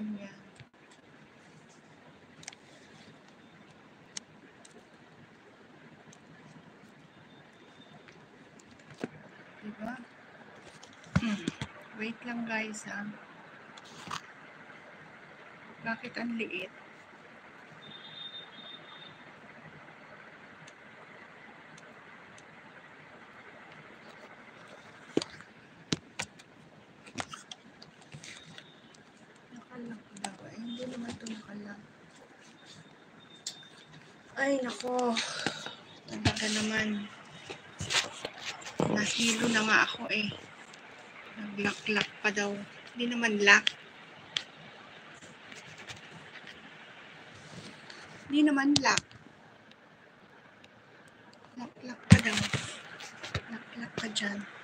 Ganyan. Diba? Wait lang guys ha. Bakit ang liit? Nakalak daw. Ay, hindi naman ito nakalak. Ay, nako. Talaga naman. Nahilo na nga ako eh. Nag-lock pa daw. Hindi naman lock. Hindi naman lock. Lock pa daw. Lock ka dyan.